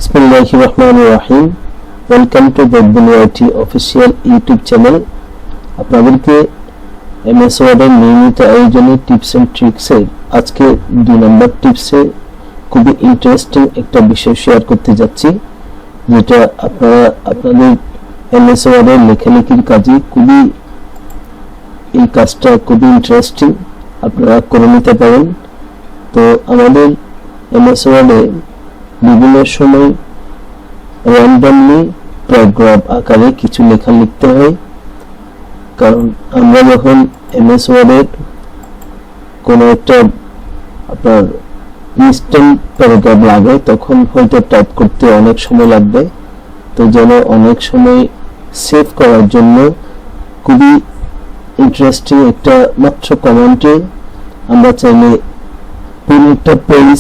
বিসমিল্লাহিররহমানিররহিম। Welcome to বেদবুনিয়াটি official YouTube channel. আপনাদেরকে MS ওয়ার্ডের নিয়মিত আয়োজনে টিপস এন্ড ট্রিক্সের আজকে 2 নম্বর টিপসে খুবই ইন্টারেস্টিং একটা বিষয় শেয়ার করতে যাচ্ছি, যেটা আপনারা আপনাদের এমএস ওয়ার্ডের লেখালেখির কাজে এই কাজটা খুবই ইন্টারেস্টিং, আপনারা করে নিতে পারেন। তো আমাদের এমএস ওয়ার্ডে বিভিন্ন সময় র্যান্ডমলি প্যারাগ্রাফ আকারে কিছু লেখা লিখতে হয়, কারণ আমরা যখন এমএস ওয়ার্ডের কোনো একটা আপনার ইনস্ট্যান্ট প্যারাগ্রাফ লাগে তখন হয়তো টাইপ করতে অনেক সময় লাগবে। তো যেন অনেক সময় সেভ করার জন্য খুবই ইন্টারেস্টিং একটা মাত্র কমেন্টে আমরা চাইলে পুরো একটা পেজ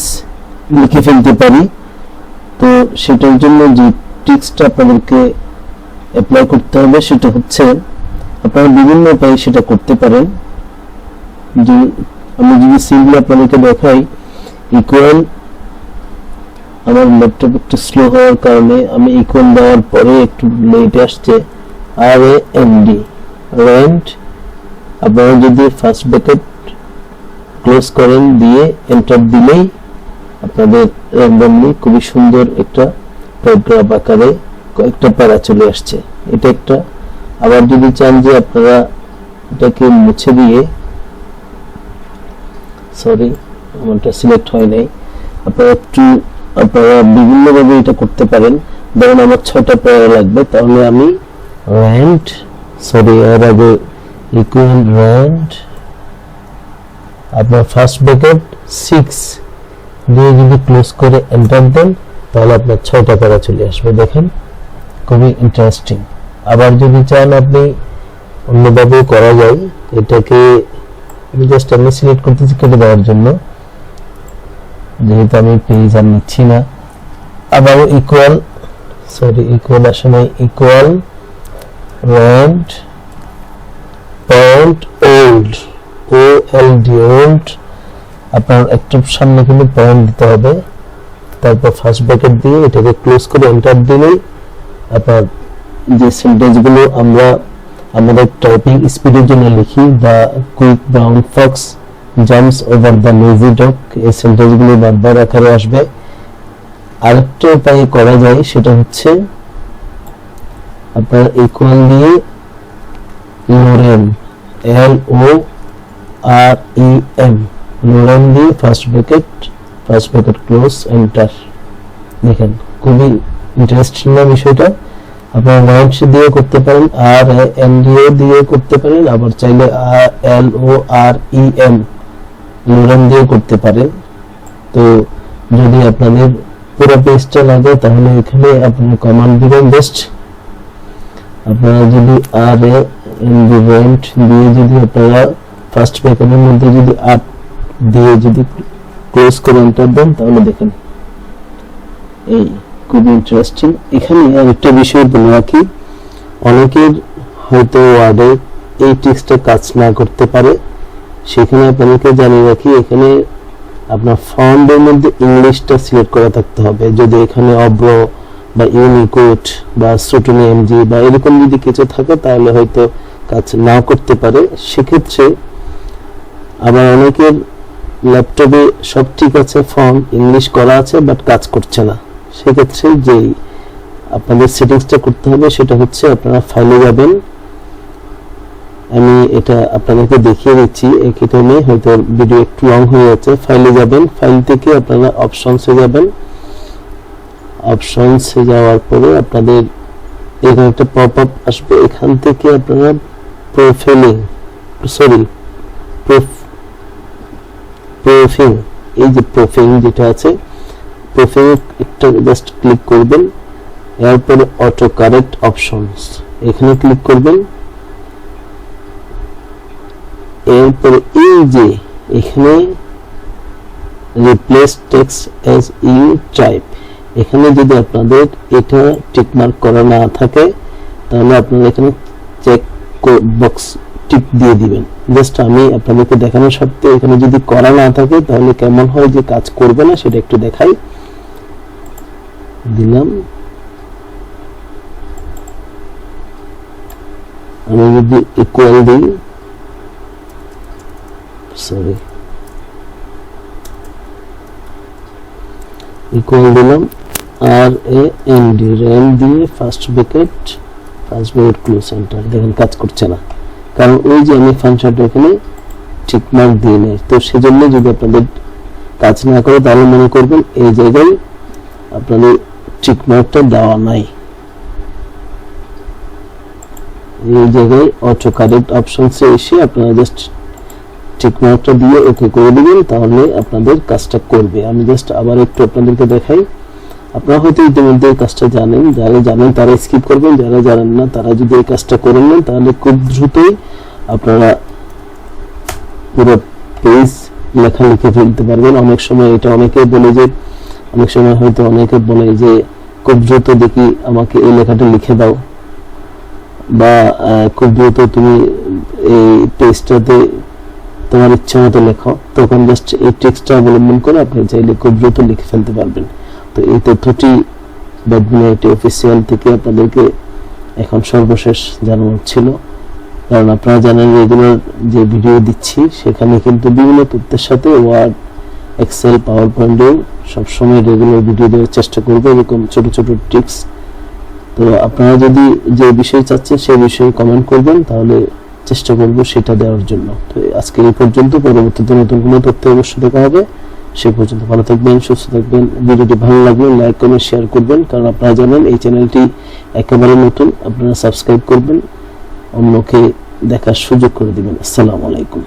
লিখে ফেলতে পারি। তো সেটার জন্য যে ট্রিক্সটা আপনাদেরকে অ্যাপ্লাই করতে হবে সেটা হচ্ছে, আপনারা বিভিন্ন উপায়ে সেটা করতে পারেন। যে আমি যদি সিম্পলি আপনাদেরকে দেখাই, ইকুয়াল, আমার ল্যাপটপ একটু স্লো হওয়ার কারণে আমি ইকুয়াল দেওয়ার পরে একটু লেট আসছে, RAND র্যান্ড। আপনারা যদি ফার্স্ট ব্র্যাকেট ক্লোজ করেন দিয়ে এন্টার দিলেই আপনাদের র্যান্ডমলি খুবই সুন্দর একটা প্যারাগ্রাফ আকারে কয়েকটা প্যারা চলে আসছে। এটা একটা। আবার যদি চান যে আপনারা এটাকে মুছে দিয়ে, সরি আমারটা সিলেক্ট হয় নাই, আপনারা বিভিন্নভাবে এটা করতে পারেন। ধরুন আমার 6টা প্যারা লাগবে, তাহলে আমি র্যান্ড, সরি এর আগে ইকুয়াল র্যান্ড, আপনার ফার্স্ট ব্র্যাকেট 6 দিয়ে যদি ক্লোজ করে এন্টার দেন তাহলে আপনার 6টা প্যারা চলে আসবে। দেখেন খুবই ইন্টারেস্টিং। আবার যদি চান আপনি অন্যভাবে করা যায়, এটাকে আমি জাস্ট সিলেক্ট করতেছি কেটে দেওয়ার জন্য, যেহেতু আমি পেজ আর নিচ্ছি না। আবার ইকুয়াল, সরি ইকুয়াল আসলে equal RAND point old, OLD old, আপনার একটু সামনে কিন্তু পয়েন্ট দিতে হবে, তারপর ফার্স্ট ব্র্যাকেট দিয়ে এটাকে ক্লোজ করে এন্টার দিলেই আপনার যে সেন্টেন্সগুলো আমরা আমাদের টাইপিং স্পিডের জন্য লিখি, the quick brown Fox jumps over the lazy dog, এই সেন্টেন্সগুলো বারবার আকারে আসবে। আরেকটা উপায় করা যায়, সেটা হচ্ছে আপনার ইকুয়াল দিয়ে লোরেম, LOREM লোরেম দিয়ে ফার্স্ট ব্র্যাকেট ক্লোজ এন্টার। দেখেন খুবই ইন্টারেস্টিং না বিষয়টা। আপনারা র্যান্ড দিয়ে করতে পারেন, RAND দিয়ে করতে পারেন, আবার চাইলে LOREM লোরেম দিয়ে করতে পারেন। তো যদি আপনাদের পুরো পেজটা লাগে তাহলে এখানে আপনারা কমান্ড দিবেন বেস্ট। আপনারা যদি RAND দিয়ে যদি আপনারা ফার্স্ট ব্র্যাকেটের মধ্যে যদি 8 দিয়ে যদি ক্লোজ করে এন্টার দেন তাহলে দেখেন এই খুব ইন্টারেস্টিং। এখানে আরেকটা বিষয় বলে রাখি, অনেকের হয়তো ওয়ার্ডে এই ট্রিক্সটা কাজ না করতে পারে, সেখানে আপনাদেরকে জানিয়ে রাখি, এখানে আপনার ফন্টের মধ্যে ইংলিশটা সিলেক্ট করা থাকতে হবে। যদি এখানে অব্র বা ইউনিকোড বা সুটনি এমজি বা এরকম যদি কিছু থাকে তাহলে হয়তো কাজ না করতে পারে। সেক্ষেত্রে আবার অনেকের ল্যাপটপে সব ঠিক আছে, ফন্ট ইংলিশ করা আছে বাট কাজ করছে না, সেক্ষেত্রে যেই আপনাদের সেটিংসটা করতে হবে সেটা হচ্ছে, আপনারা ফাইলে যাবেন, আমি এটা আপনাদেরকে দেখিয়ে দিচ্ছি, একই টাইমে হয়তো ভিডিও একটু লং হয়ে যাচ্ছে। ফাইলে যাবেন, ফাইল থেকে আপনারা অপশনসে যাবেন, অপশনসে যাওয়ার পরে আপনাদের এখানে একটা পপ আপ আসবে, এখান থেকে আপনারা প্রুফিং, এই যে প্রুফিং যেটা আছে, প্রুফিং একটা জাস্ট ক্লিক করবেন, এরপরে অটো কারেক্ট অপশনস এখানে ক্লিক করবেন। এরপরে এই যে এখানে replace text as you type, এখানে যদি আপনাদের এটা টিকমার্ক করা না থাকে তাহলে আপনারা এখানে চেক বক্স টিক দিয়ে দিবেন। জাস্ট আমি আপনাদেরকে দেখানোর স্বার্থে, এখানে যদি করা না থাকে তাহলে কেমন হয় যে কাজ করবে না সেটা একটু দেখাই। দিলাম। আমি যদি ইকুয়াল দিই, সরি ইকুয়াল দিলাম RAND র্যান্ড দিয়ে ফার্স্ট ব্র্যাকেট ক্লোজ এন্টার। দেখেন কাজ করছে না, কারণ ওই যে আমি ফাংশনটা এখানে ঠিক মার্ক দিয়ে নেই। তো সেজন্য যদি আপনাদের কাজ না করে তাহলে মনে করবেন এই জায়গায় আপনাদের ঠিক মার্কটা দেওয়া নাই। এই জায়গায় অটো কারেক্ট অপশনসে এসে আপনারা জাস্ট ঠিক মার্কটা দিয়ে ওকে করে দিবেন, তাহলে আপনাদের কাজটা করবে। আমি জাস্ট আবার একটু আপনাদেরকে দেখাই। আপনারা হয়তো ইতিমধ্যে এই কাজটা জানেন, যারা জানেন তারা স্কিপ করবেন, যারা জানেন না তারা যদি এই কাজটা করে নেন তাহলে খুব দ্রুতই আপনারা পুরো পেজ লেখা লিখে ফেলতে পারবেন। অনেক সময় এটা অনেকে বলে যে, অনেক সময় হয়তো অনেকে বলে যে খুব দ্রুত দেখি আমাকে এই লেখাটা লিখে দাও, বা খুব দ্রুত তুমি এই পেজটাতে তোমার ইচ্ছা মতো লেখো। তখন জাস্ট এই টেক্সটটা অবলম্বন করে আপনি চাইলে খুব দ্রুত লিখে ফেলতে পারবেন। তো এই তথ্যটি ব্যাডমিনেট অফিসিয়াল থেকে আপনাদেরকে এখন সর্বশেষ জানানো ছিল, কারণ আপনারা জানেন রেগুলার যে ভিডিও দিচ্ছি সেখানে কিন্তু বিভিন্ন তথ্যের সাথে ওয়ার্ড, এক্সেল, পাওয়ার পয়েন্টেও সবসময় রেগুলার ভিডিও দেওয়ার চেষ্টা করবো, এরকম ছোট ছোট টিপস। তো আপনারা যদি যে বিষয় চাচ্ছেন সেই বিষয়ে কমেন্ট করবেন, তাহলে চেষ্টা করব সেটা দেওয়ার জন্য। তো আজকে এই পর্যন্ত, পরবর্তীতে নতুন কোনো তথ্য অবশ্যই দেখা হবে। সে পর্যন্ত ভালো থাকবেন, সুস্থ থাকবেন। ভিডিওটি ভালো লাগলে লাইক কমেন্ট শেয়ার করবেন, কারণ আপনারা জানেন এই চ্যানেলটি একেবারে নতুন। আপনারা সাবস্ক্রাইব করবেন, অন্যকে দেখার সুযোগ করে দিবেন। আসসালামু আলাইকুম।